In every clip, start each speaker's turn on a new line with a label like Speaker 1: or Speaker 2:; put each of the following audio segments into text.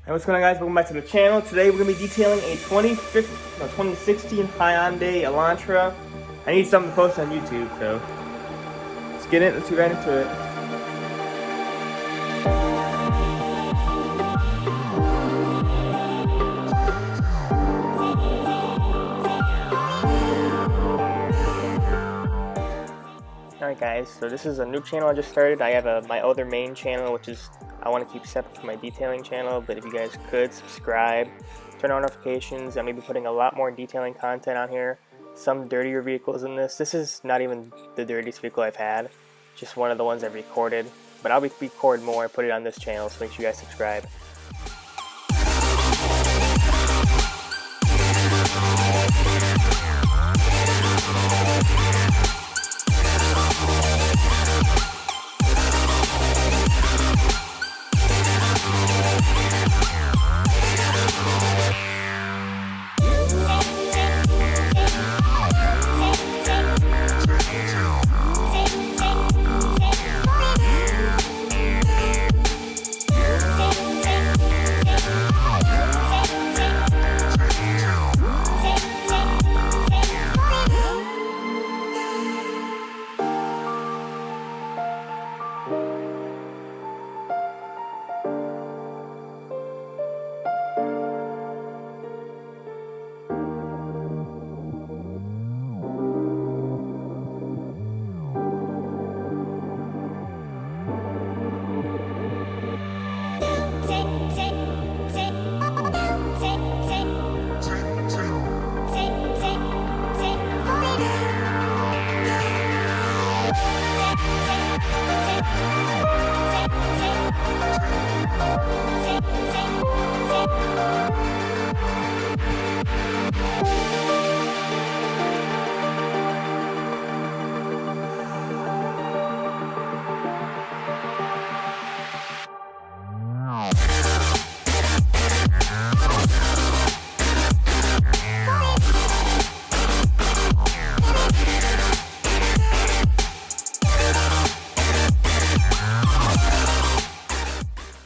Speaker 1: Hey, what's going on, guys? Welcome back to the channel. Today we're going to be detailing a 2016 Hyundai Elantra. I need something to post on YouTube, so let's get it. Let's get right into it. Alright guys, so this is a new channel I just started. I have my other main channel, which is I want to keep separate from my detailing channel, but if you guys could subscribe, turn on notifications. I'm going to be putting a lot more detailing content on here. Some dirtier vehicles in this. This is not even the dirtiest vehicle I've had, just one of the ones I've recorded, but I'll be recording more and put it on this channel, so make sure you guys subscribe.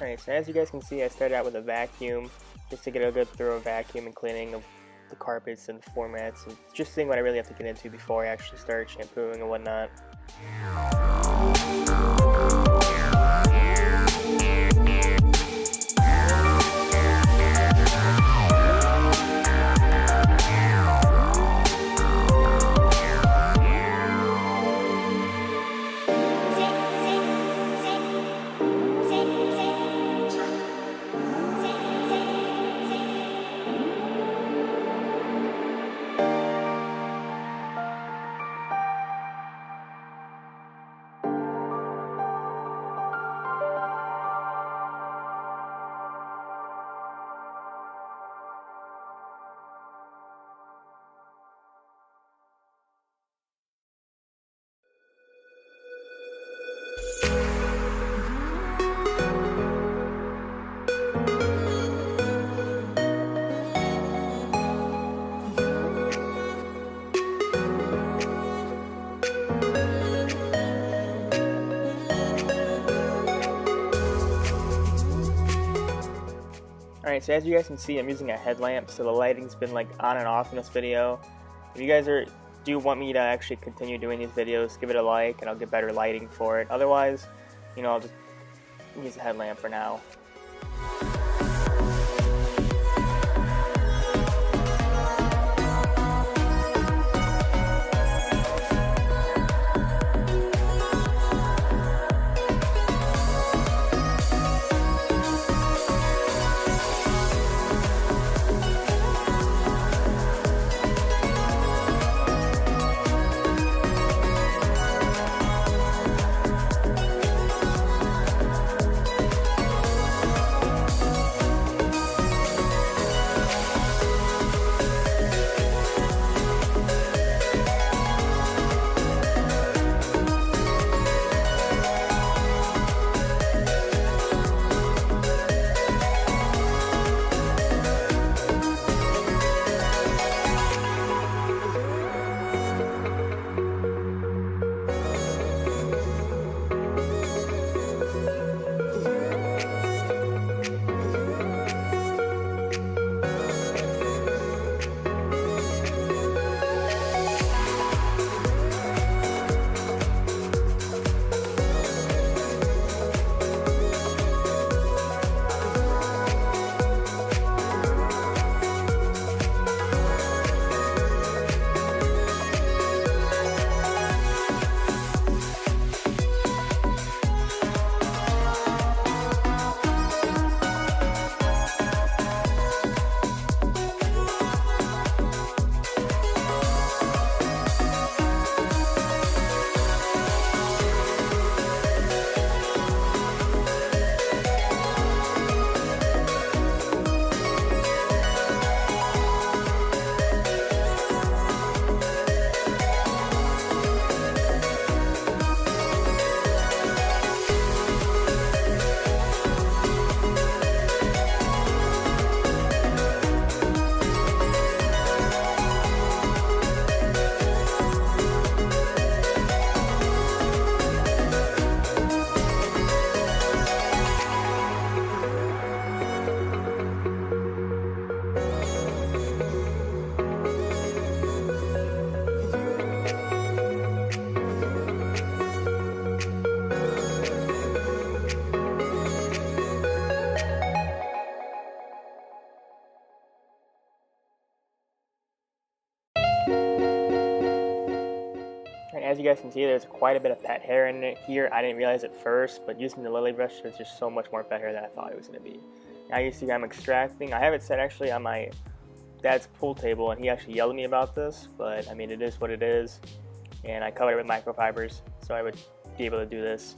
Speaker 1: Alright, so as you guys can see, I started out with a vacuum just to get a good thorough vacuum and cleaning of the carpets and the floor mats, and just seeing what I really have to get into before I actually start shampooing and whatnot. Alright, so as you guys can see, I'm using a headlamp, so the lighting's been like on and off in this video. If you guys do want me to actually continue doing these videos, give it a like and I'll get better lighting for it. Otherwise, you know, I'll just use a headlamp for now. as you guys can see, there's quite a bit of pet hair in it here. I didn't realize it first, but using the lily brush, there's just so much more pet hair than I thought it was going to be. Now you see I'm extracting. I have it set actually on my dad's pool table, and he actually yelled at me about this, but I mean, it is what it is. And I covered it with microfibers, so I would be able to do this.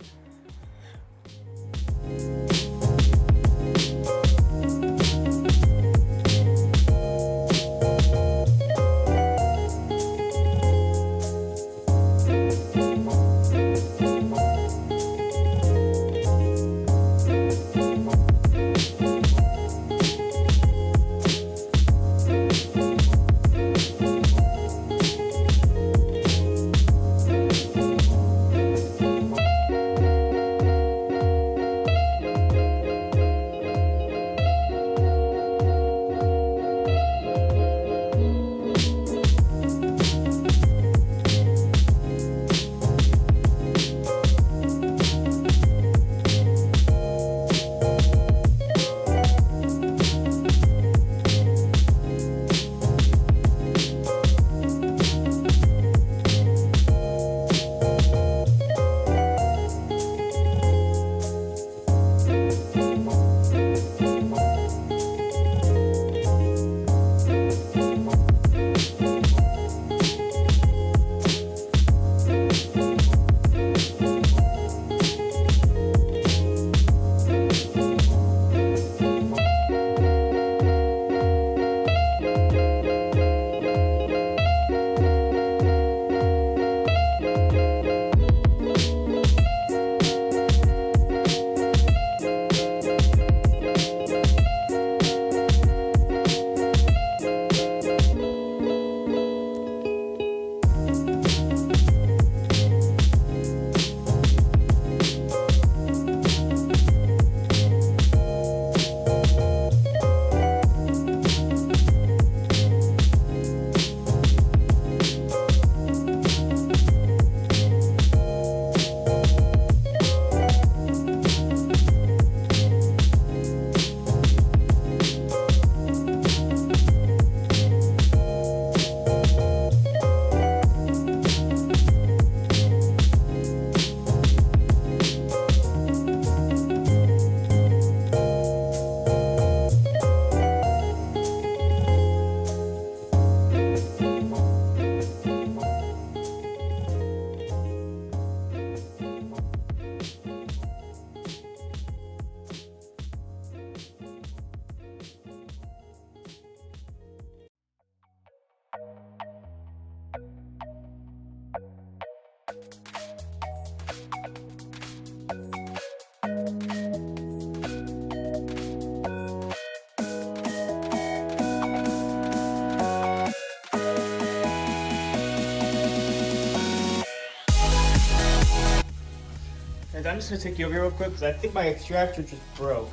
Speaker 1: And I'm just gonna take you over here real quick because I think my extractor just broke.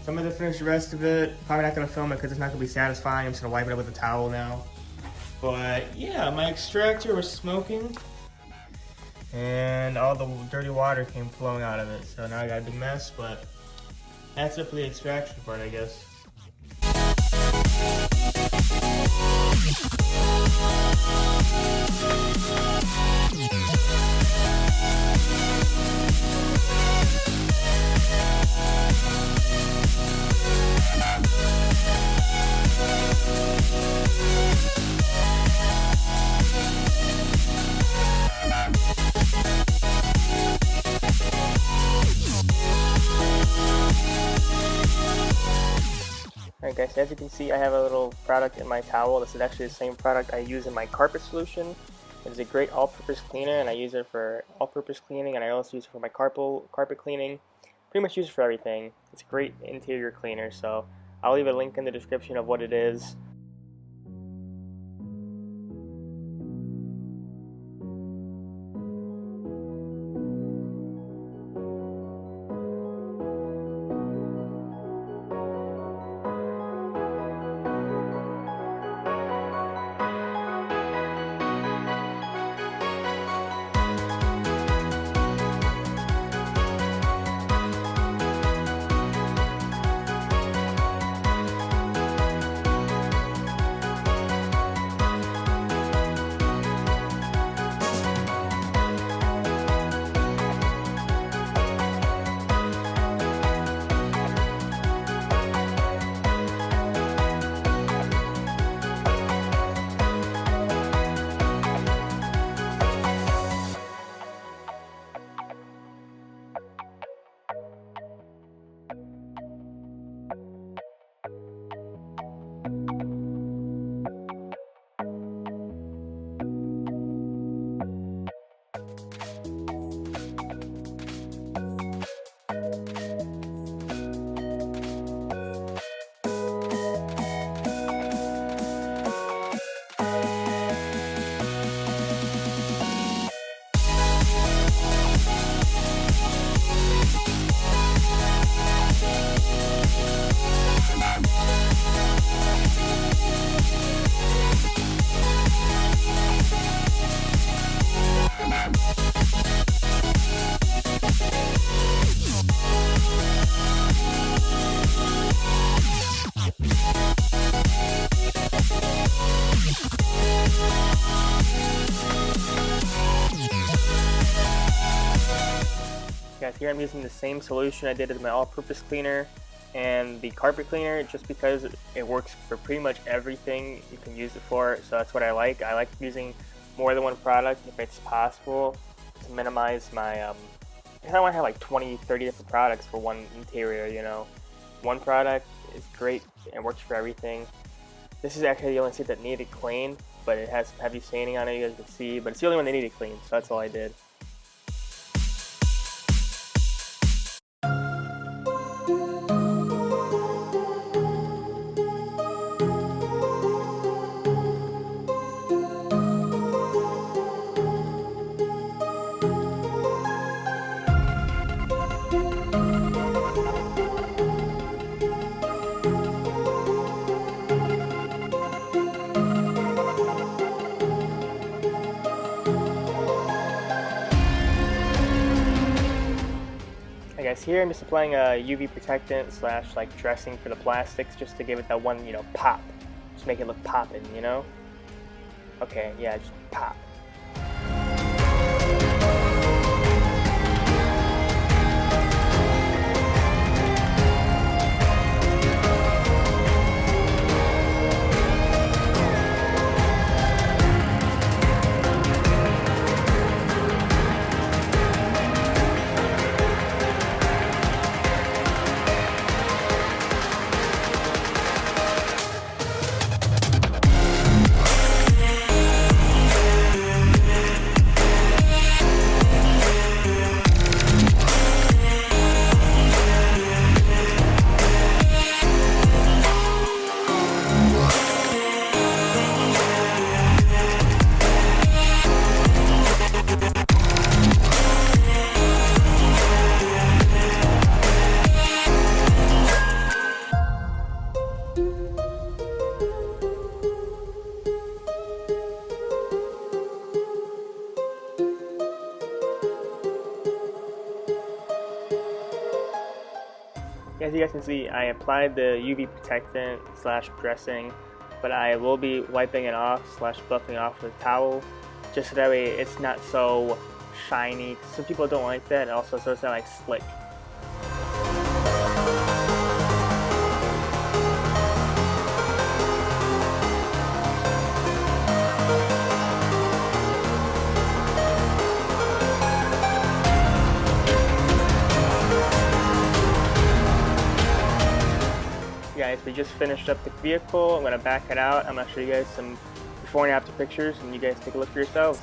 Speaker 1: So I'm gonna finish the rest of it. Probably not gonna film it because it's not gonna be satisfying. I'm just gonna wipe it up with a towel now. But yeah, my extractor was smoking and all the dirty water came flowing out of it. So now I got a big mess, but that's it for the extraction part, I guess. Alright guys, as you can see I have a little product in my towel. This is actually the same product I use in my carpet solution. It is a great all-purpose cleaner and I use it for all-purpose cleaning, and I also use it for my carpet cleaning. Pretty much use it for everything. It's a great interior cleaner, so I'll leave a link in the description of what it is. here I'm using the same solution I did as my all-purpose cleaner and the carpet cleaner, just because it works for pretty much everything you can use it for. So that's what I like. I like using more than one product if it's possible to minimize my I don't want to have like 20-30 different products for one interior, you know. One product is great and works for everything. This is actually the only seat that needed cleaned, but it has some heavy staining on it, you guys can see, but it's the only one that needed cleaned, so that's all I did. Hey guys, here I'm just applying a UV protectant slash like dressing for the plastics just to give it that one, you know, pop. Just make it look poppin', you know? Okay, yeah, just pop. As you guys can see, I applied the UV protectant slash dressing, but I will be wiping it off slash buffing it off with a towel, just so that way it's not so shiny. Some people don't like that, and also so it's not like slick. Guys, we just finished up the vehicle. I'm gonna back it out. I'm gonna show you guys some before and after pictures, and you guys take a look for yourselves.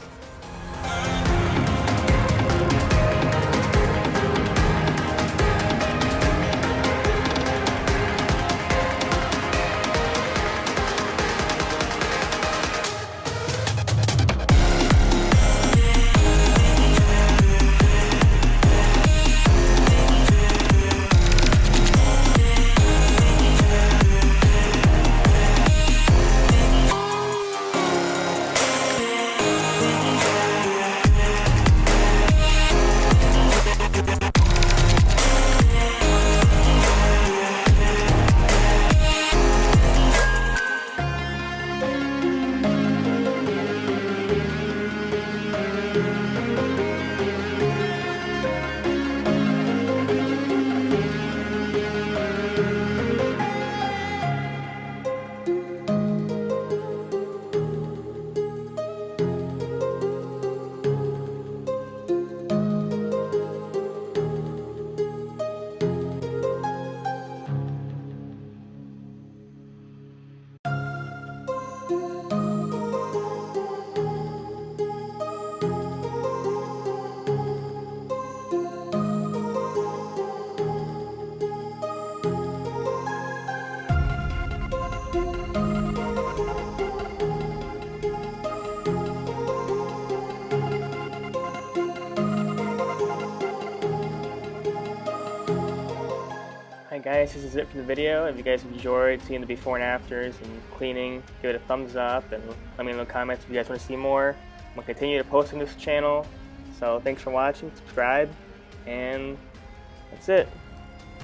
Speaker 1: Alright guys, this is it for the video. If you guys enjoyed seeing the before and afters and cleaning, give it a thumbs up and let me know in the comments if you guys want to see more. I'm going to continue to post on this channel. So thanks for watching, subscribe, and that's it.